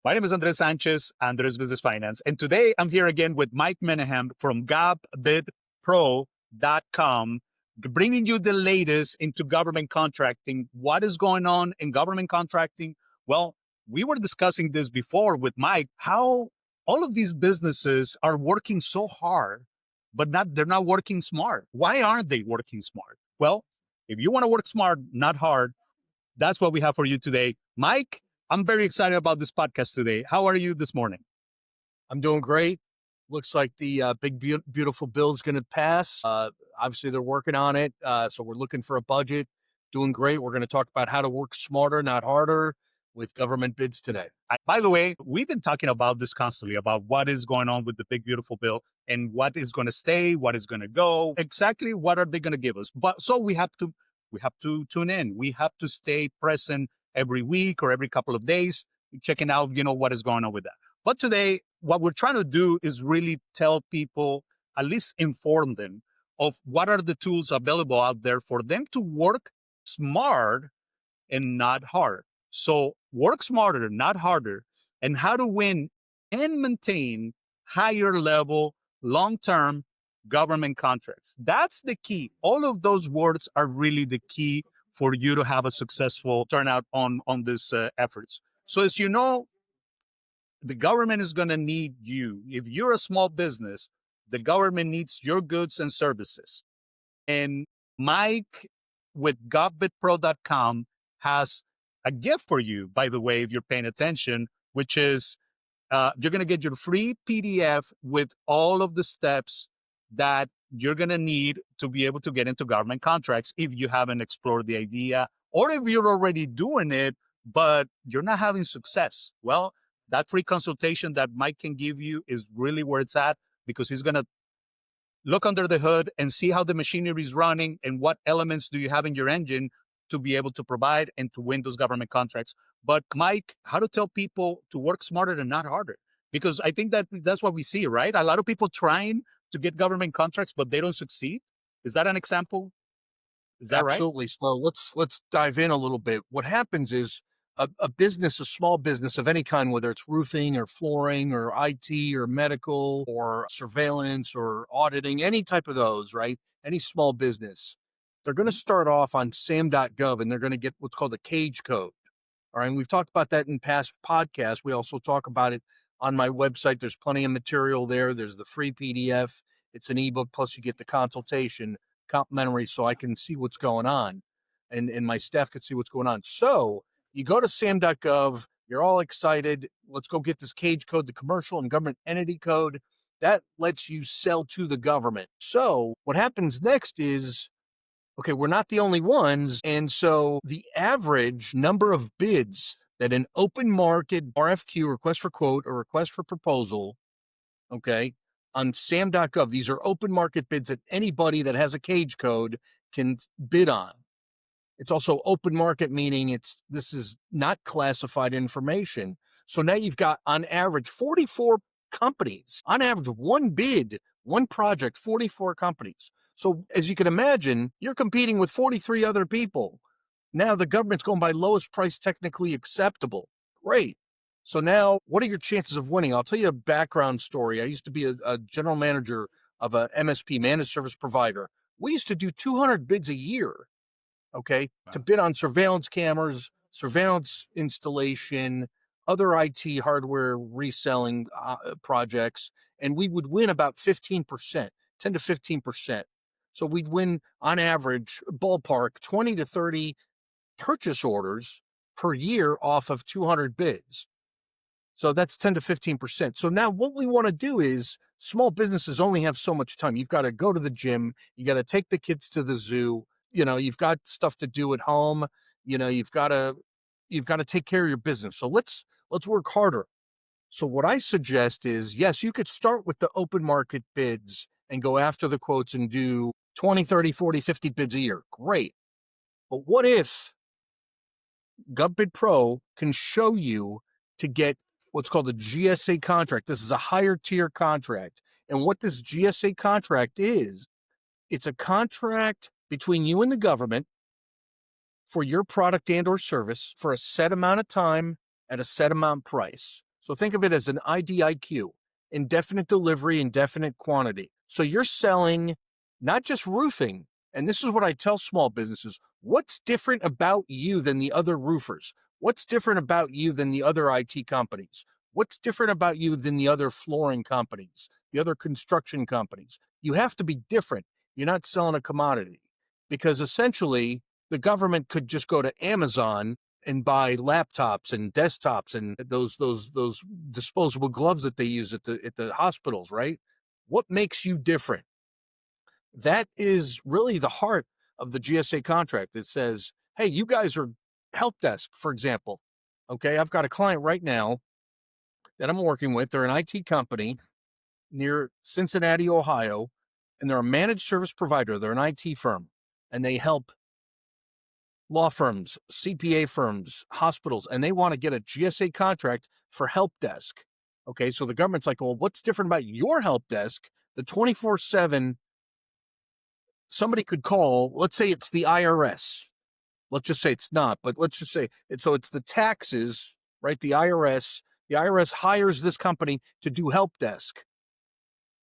My name is Andres Sanchez, Andres Business Finance. And today I'm here again with Mike Menahem from Govbidpro.com, bringing you the latest into government contracting. What is going on in government contracting? Well, we were discussing this before with Mike, how all of these businesses are working so hard, but they're not working smart. Why aren't they working smart? Well, if you want to work smart, not hard, that's what we have for you today. Mike, I'm very excited about this podcast today. How are you this morning? I'm doing great. Looks like the big, beautiful bill is going to pass. Obviously, they're working on it. So we're looking for a budget. Doing great. We're going to talk about how to work smarter, not harder, with government bids today. By the way, we've been talking about this constantly, about what is going on with the big, beautiful bill and what is going to stay, what is going to go, exactly what are they going to give us. But so we have to tune in. We have to stay present every week or every couple of days, checking out, what is going on with that. But today, what we're trying to do is really tell people, at least inform them of what are the tools available out there for them to work smart and not hard. So work smarter, not harder, and how to win and maintain higher level, long-term government contracts. That's the key. All of those words are really the key for you to have a successful turnout on these efforts. So as you know, the government is going to need you. If you're a small business, the government needs your goods and services. And Mike with Govbidpro.com has a gift for you, by the way, if you're paying attention, which is you're going to get your free PDF with all of the steps that you're going to need to be able to get into government contracts if you haven't explored the idea, or if you're already doing it, but you're not having success. Well, that free consultation that Mike can give you is really where it's at, because he's going to look under the hood and see how the machinery is running and what elements do you have in your engine to be able to provide and to win those government contracts. But Mike, how to tell people to work smarter and not harder? Because I think that's what we see, right? A lot of people trying to get government contracts, but they don't succeed. Is that an example? Is that right? Absolutely. So let's dive in a little bit. What happens is a business, a small business of any kind, whether it's roofing or flooring or IT or medical or surveillance or auditing, any type of those, right? Any small business, they're going to start off on sam.gov and they're going to get what's called a cage code. All right. And we've talked about that in past podcasts. We also talk about it on my website. There's plenty of material there. There's the free PDF. It's an ebook, plus you get the consultation complimentary, so I can see what's going on and my staff can see what's going on. So you go to sam.gov, you're all excited. Let's go get this cage code, the commercial and government entity code. That lets you sell to the government. So what happens next is, okay, we're not the only ones. And so the average number of bids that an open market RFQ, request for quote, or request for proposal, okay, on sam.gov, these are open market bids that anybody that has a cage code can bid on. It's also open market, meaning this is not classified information. So now you've got on average 44 companies, on average one bid, one project, 44 companies. So as you can imagine, you're competing with 43 other people. Now the government's going by lowest price technically acceptable. Great. So now what are your chances of winning? I'll tell you a background story. I used to be a general manager of a MSP, managed service provider. We used to do 200 bids a year, okay, to bid on surveillance cameras, surveillance installation, other IT hardware reselling projects, and we would win about 15%, 10 to 15%. So we'd win on average, ballpark, 20 to 30 purchase orders per year off of 200 bids. So that's 10 to 15%. So now what we want to do is, small businesses only have so much time. You've got to go to the gym. You got to take the kids to the zoo. You've got stuff to do at home. You've got to take care of your business. So let's work harder. So what I suggest is, yes, you could start with the open market bids and go after the quotes and do 20, 30, 40, 50 bids a year. Great. But what if Govbid Pro can show you to get what's called a GSA contract? This is a higher tier contract. And what this GSA contract is, it's a contract between you and the government for your product and or service for a set amount of time at a set amount price. So think of it as an IDIQ, indefinite delivery, indefinite quantity. So you're selling not just roofing. And this is what I tell small businesses. What's different about you than the other roofers? What's different about you than the other IT companies? What's different about you than the other flooring companies, the other construction companies? You have to be different. You're not selling a commodity, because essentially the government could just go to Amazon and buy laptops and desktops and those disposable gloves that they use at the hospitals, right? What makes you different? That is really the heart of the GSA contract. It says, hey, you guys are help desk, for example. Okay, I've got a client right now that I'm working with. They're an IT company near Cincinnati, Ohio, and they're a managed service provider. They're an IT firm, and they help law firms, CPA firms, hospitals, and they want to get a GSA contract for help desk. Okay, so the government's like, well, what's different about your help desk? The 24/7, somebody could call, let's say it's the IRS. Let's just say it's not, but let's just say it. So it's the taxes, right? The IRS hires this company to do help desk.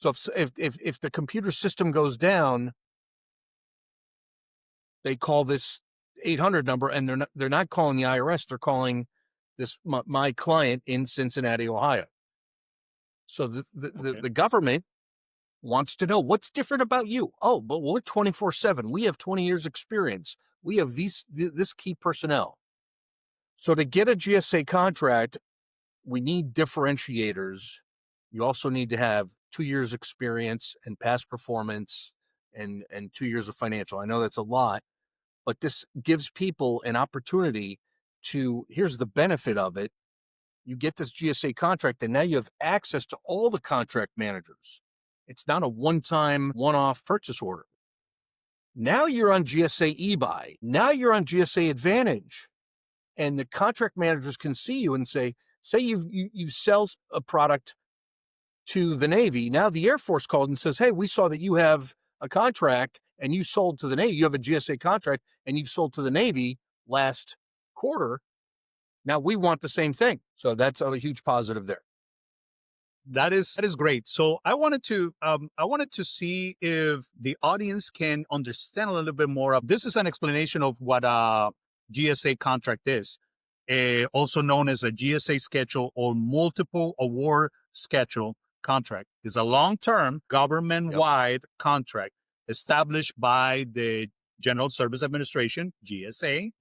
So if the computer system goes down, they call this 800 number, and they're not calling the IRS. They're calling this my client in Cincinnati, Ohio. So the government wants to know what's different about you. Oh, but we're 24/7. We have 20 years experience. We have this key personnel. So to get a GSA contract, we need differentiators. You also need to have 2 years experience and past performance and 2 years of financial. I know that's a lot, but this gives people an opportunity to, here's the benefit of it. You get this GSA contract, and now you have access to all the contract managers. It's not a one-time, one-off purchase order. Now you're on GSA eBuy. Now you're on GSA Advantage. And the contract managers can see you and say you sell a product to the Navy. Now the Air Force called and says, hey, we saw that you have a contract and you sold to the Navy. You have a GSA contract and you've sold to the Navy last quarter. Now we want the same thing. So that's a huge positive there. That is great. So I wanted to see if the audience can understand a little bit more of this. Is an explanation of what a GSA contract is, also known as a GSA schedule or multiple award schedule contract. Is a long-term government-wide contract established by the General Service Administration (GSA),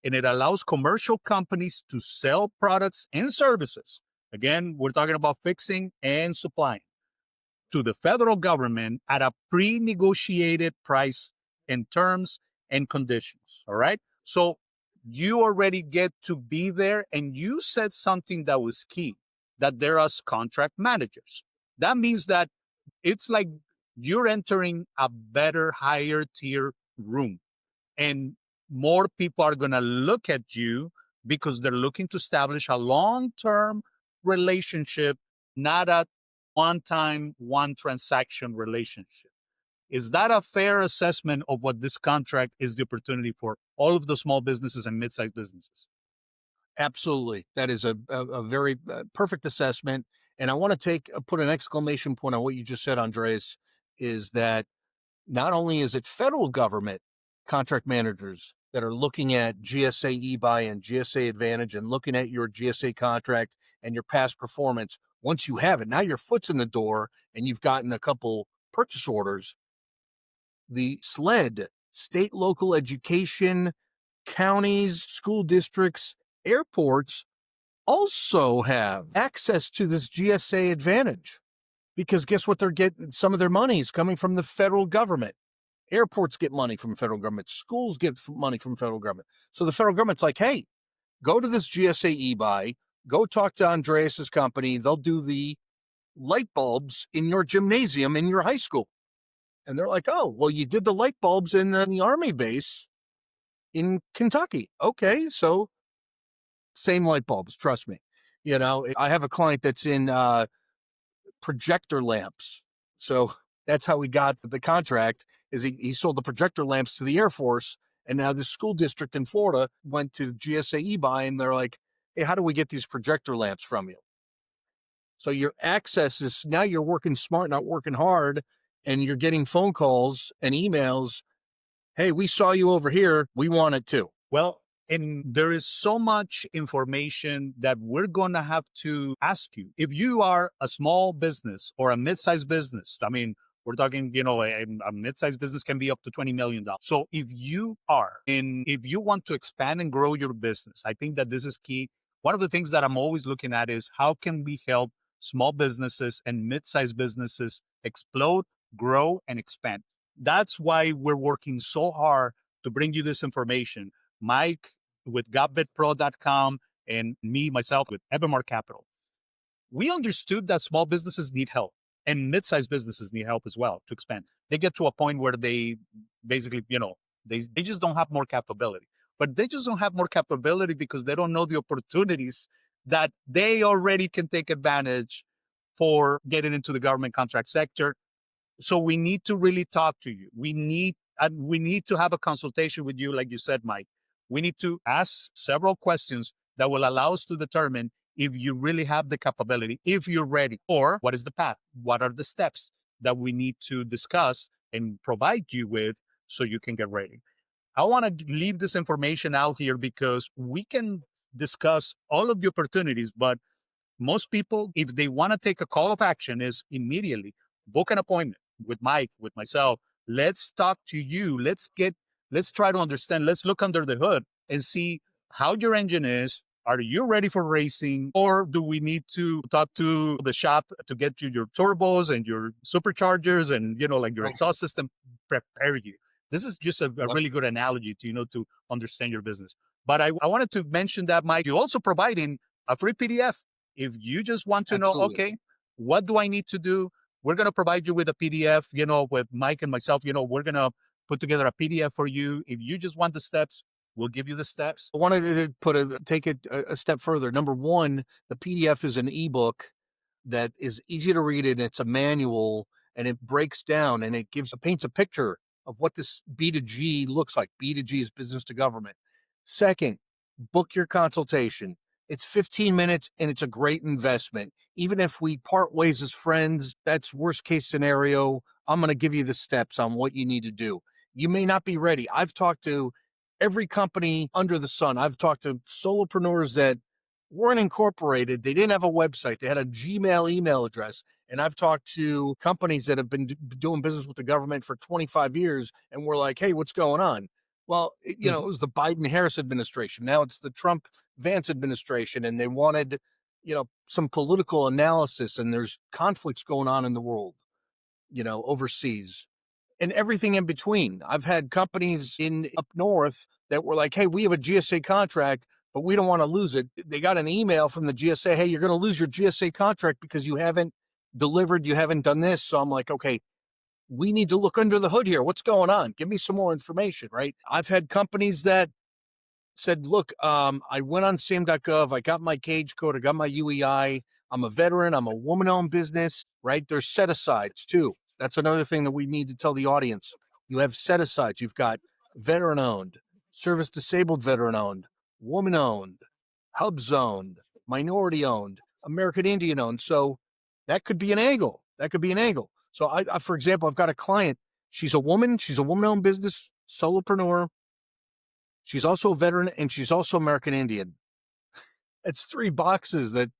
and it allows commercial companies to sell products and services. Again, we're talking about fixing and supplying to the federal government at a pre-negotiated price and terms and conditions. All right. So you already get to be there, and you said something that was key, that there are contract managers. That means that it's like you're entering a better, higher tier room, and more people are going to look at you because they're looking to establish a long-term relationship, not a one-time, one transaction relationship. Is that a fair assessment of what this contract is the opportunity for all of the small businesses and mid-sized businesses? Absolutely. That is a very perfect assessment. And I want to put an exclamation point on what you just said, Andres, is that not only is it federal government contract managers that are looking at GSA eBuy and GSA Advantage and looking at your GSA contract and your past performance. Once you have it, now your foot's in the door and you've gotten a couple purchase orders. The SLED, state, local education, counties, school districts, airports also have access to this GSA Advantage, because guess what? They're getting some of their money is coming from the federal government. Airports get money from the federal government. Schools get money from the federal government. So the federal government's like, hey, go to this GSA eBuy, go talk to Andreas's company. They'll do the light bulbs in your gymnasium in your high school. And they're like, oh, well, you did the light bulbs in the Army base in Kentucky. Okay, so same light bulbs, trust me. You know, I have a client that's in projector lamps. So that's how we got the contract, is he sold the projector lamps to the Air Force. And now the school district in Florida went to GSA eBuy and they're like, hey, how do we get these projector lamps from you? So your access is now you're working smart, not working hard, and you're getting phone calls and emails. Hey, we saw you over here. We want it too. Well, and there is so much information that we're going to have to ask you. If you are a small business or a mid-sized business, I mean, we're talking, a mid-sized business can be up to $20 million. So if you are, and if you want to expand and grow your business, I think that this is key. One of the things that I'm always looking at is how can we help small businesses and mid-sized businesses explode, grow, and expand. That's why we're working so hard to bring you this information. Mike with Govbidpro.com and me, myself with Evermar Capital. We understood that small businesses need help and mid-sized businesses need help as well to expand. They get to a point where they basically, they just don't have more capability. But they just don't have more capability because they don't know the opportunities that they already can take advantage for getting into the government contract sector. So we need to really talk to you. We need to have a consultation with you, like you said, Mike. We need to ask several questions that will allow us to determine if you really have the capability, if you're ready, or what is the path? What are the steps that we need to discuss and provide you with so you can get ready? I want to leave this information out here because we can discuss all of the opportunities, but most people, if they want to take a call of action, is immediately book an appointment with Mike, with myself. Let's talk to you. Let's try to understand. Let's look under the hood and see how your engine is. Are you ready for racing? Or do we need to talk to the shop to get you your turbos and your superchargers and, like your Right. exhaust system, prepare you? This is just a Yep. really good analogy to understand your business. But I wanted to mention that, Mike, you're also providing a free PDF if you just want to know, Absolutely. okay, what do I need to do? We're going to provide you with a PDF, with Mike and myself, we're going to put together a PDF for you. If you just want the steps, we'll give you the steps. I wanted to take it a step further. Number one, the PDF is an ebook that is easy to read, and it's a manual, and it breaks down and it paints a picture of what this B2G looks like. B2G is business to government. Second, book your consultation. It's 15 minutes and it's a great investment. Even if we part ways as friends, that's worst case scenario. I'm going to give you the steps on what you need to do. You may not be ready. I've talked to every company under the sun. I've talked to solopreneurs that weren't incorporated. They didn't have a website. They had a Gmail email address. And I've talked to companies that have been doing business with the government for 25 years and we're like, hey, what's going on? Well, it Mhm. was the Biden Harris administration. Now it's the Trump Vance administration. And they wanted, some political analysis, and there's conflicts going on in the world, overseas and everything in between. I've had companies in up north that were like, hey, we have a GSA contract, but we don't want to lose it. They got an email from the GSA, hey, you're going to lose your GSA contract because you haven't delivered, you haven't done this. So I'm like, okay, we need to look under the hood here. What's going on? Give me some more information, right? I've had companies that said, look, I went on SAM.gov, I got my cage code, I got my UEI, I'm a veteran, I'm a woman owned business, right? There's set asides too. That's another thing that we need to tell the audience. You have set asides, you've got veteran owned, service disabled veteran owned, woman owned, hubs owned, minority owned, American Indian owned. So that could be an angle. That could be an angle. So for example, I've got a client. She's a woman owned business, solopreneur. She's also a veteran and she's also American Indian. It's three boxes that,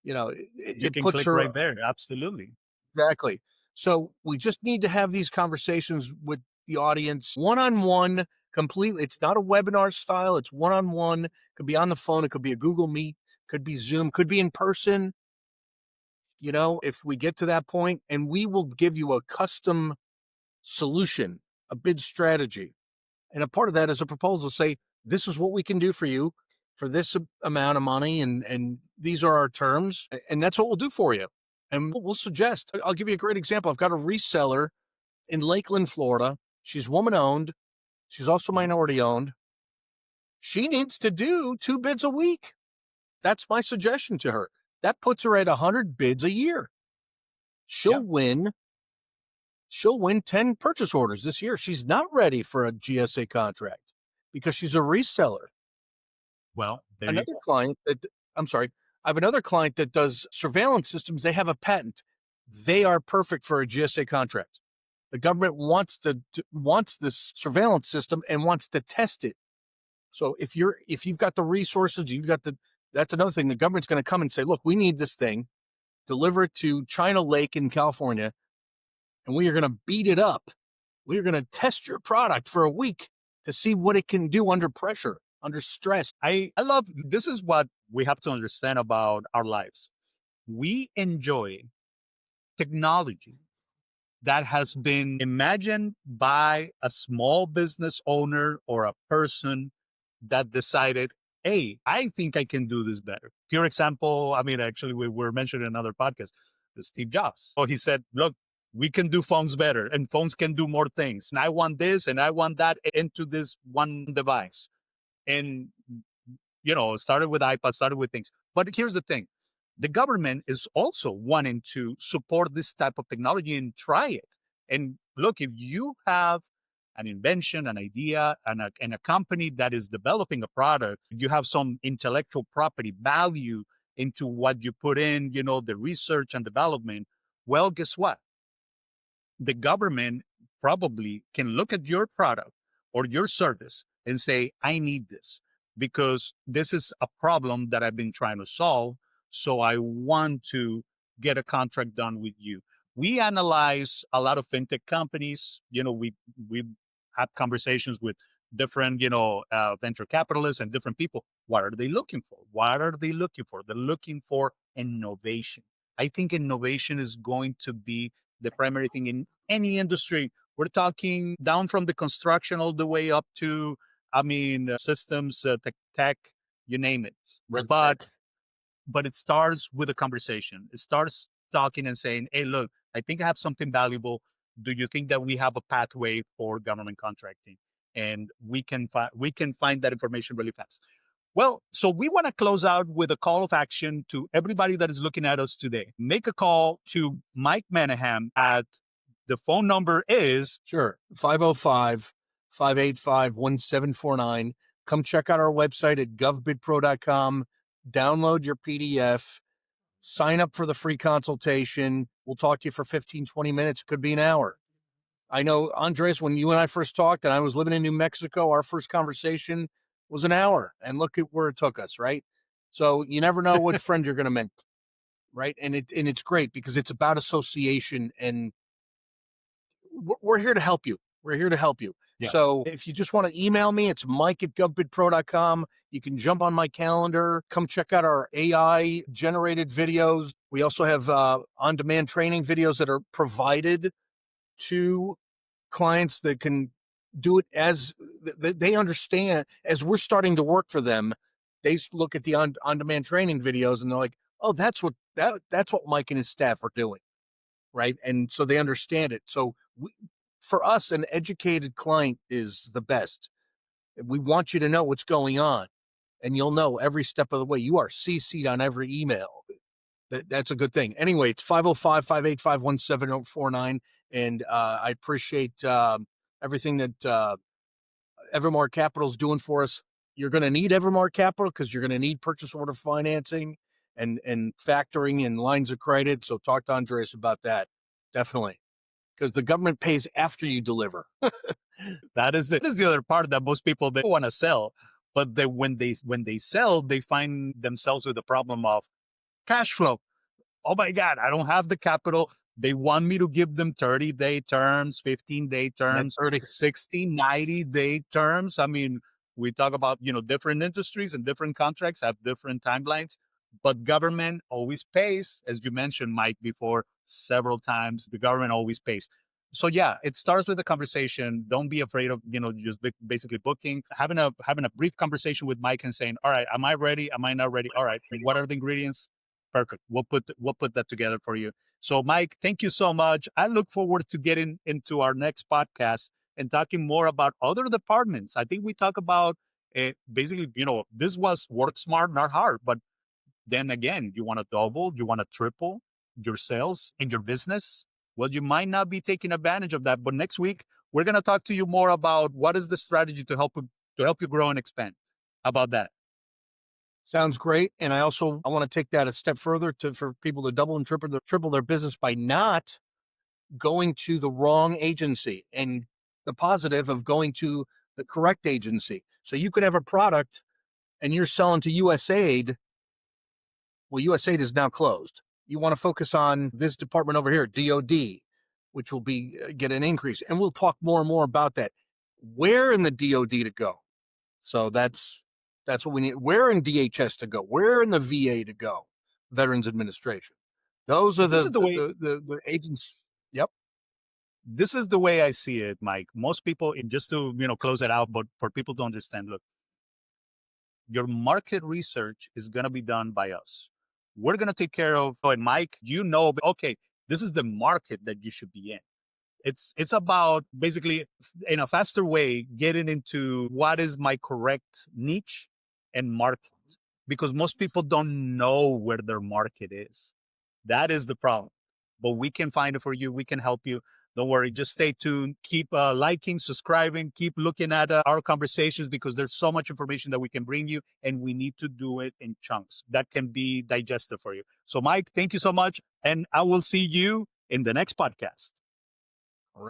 You it can puts click her right there. Absolutely. exactly. So we just need to have these conversations with the audience one on one completely. It's not a webinar style. It's one on one. Could be on the phone. It could be a Google Meet, could be Zoom, could be in person. If we get to that point, and we will give you a custom solution, a bid strategy. And a part of that is a proposal. Say, this is what we can do for you for this amount of money. And these are our terms. And that's what we'll do for you. And we'll suggest, I'll give you a great example. I've got a reseller in Lakeland, Florida. She's woman owned. She's also minority owned. She needs to do 2 bids a week. That's my suggestion to her. That puts her at 100 bids a year. Yeah. She'll win 10 purchase orders this year. She's not ready for a GSA contract because she's a reseller. Well, there you Another go. client that I'm sorry, I have another client that does surveillance systems. They have a patent. They are perfect for a GSA contract. The government wants this surveillance system and wants to test it. So if you've got the resources, that's another thing. The government's going to come and say, look, we need this thing, deliver it to China Lake in California, and we are going to beat it up. We are going to test your product for a week to see what it can do under pressure, under stress. I love this is what we have to understand about our lives. We enjoy technology that has been imagined by a small business owner or a person that decided, hey, I think I can do this better. Pure example, I mean, actually, we were mentioned in another podcast, Steve Jobs. So he said, look, we can do phones better and phones can do more things. And I want this and I want that into this one device. And started with iPad, started with things. But here's the thing. The government is also wanting to support this type of technology and try it. And look, if you have an invention, an idea, and a company that is developing a product, you have some intellectual property value into what you put in, the research and development. Well, guess what? The government probably can look at your product or your service and say, I need this because this is a problem that I've been trying to solve. So I want to get a contract done with you. We analyze a lot of fintech companies. We have conversations with different, venture capitalists and different people. What are they looking for? What are they looking for? They're looking for innovation. I think innovation is going to be the primary thing in any industry. We're talking down from the construction all the way up to, systems, tech, you name it. Red But tech. but it starts with a conversation. It starts talking and saying, hey, look, I think I have something valuable. Do you think that we have a pathway for government contracting? And we can find that information really fast. Well, so we want to close out with a call of action to everybody that is looking at us today. Make a call to Mike Manahan at the phone number is Sure. 505-585-1749. Come check out our website at Govbidpro.com. Download your PDF. Sign up for the free consultation. We'll talk to you for 15, 20 minutes. Could be an hour. I know, Andres, when you and I first talked and I was living in New Mexico, our first conversation was an hour. And look at where it took us, right? So you never know what friend you're going to make, right? And it's great because it's about association, and we're here to help you. We're here to help you. Yeah. So if you just want to email me, it's Mike at Govbidpro.com. You can jump on my calendar. Come check out our AI generated videos. We also have on-demand training videos that are provided to clients that can do it as they understand. As we're starting to work for them, they look at the on-demand training videos and they're like, oh, that's what Mike and his staff are doing. Right. And so they understand it. So for us, an educated client is the best. We want you to know what's going on, and you'll know every step of the way. You are CC'd on every email. That's a good thing. Anyway, it's 505-585-1749. And I appreciate everything that Evermar Capital is doing for us. You're going to need Evermar Capital because you're going to need purchase order financing and factoring and lines of credit. So talk to Andres about that. Definitely. Because the government pays after you deliver. that is the other part that most people they want to sell, but when they sell, they find themselves with the problem of cash flow. Oh my God, I don't have the capital. They want me to give them 30-day terms, 15-day terms, 60, 90-day terms. I mean, we talk about, different industries and different contracts have different timelines, but government always pays, as you mentioned, Mike, before several times, the government always pays. So yeah, it starts with a conversation. Don't be afraid of, just basically booking, having a brief conversation with Mike and saying, all right, am I ready? Am I not ready? All right. What are the ingredients? Perfect. We'll put that together for you. So Mike, thank you so much. I look forward to getting into our next podcast and talking more about other departments. I think we talk about basically, this was work smart, not hard, but then again, you want to double, you want to triple your sales in your business. Well, you might not be taking advantage of that. But next week, we're going to talk to you more about what is the strategy to help you grow and expand. How about that? Sounds great. And I want to take that a step further to for people to double and triple their business by not going to the wrong agency, and the positive of going to the correct agency. So you could have a product and you're selling to USAID. Well, USAID is now closed. You want to focus on this department over here, DOD, which will be get an increase. And we'll talk more and more about that. Where in the DOD to go? So that's what we need. Where in DHS to go? Where in the VA to go? Veterans Administration. Those are This is the way the agents. Yep. this is the way I see it, Mike. Most people, just to close it out, but for people to understand, look, your market research is going to be done by us. We're going to take care of, and Mike, okay, this is the market that you should be in. It's about basically in a faster way getting into what is my correct niche and market, because most people don't know where their market is. That is the problem. But we can find it for you. We can help you. Don't worry. Just stay tuned. Keep liking, subscribing. Keep looking at our conversations, because there's so much information that we can bring you, and we need to do it in chunks that can be digested for you. So, Mike, thank you so much. And I will see you in the next podcast.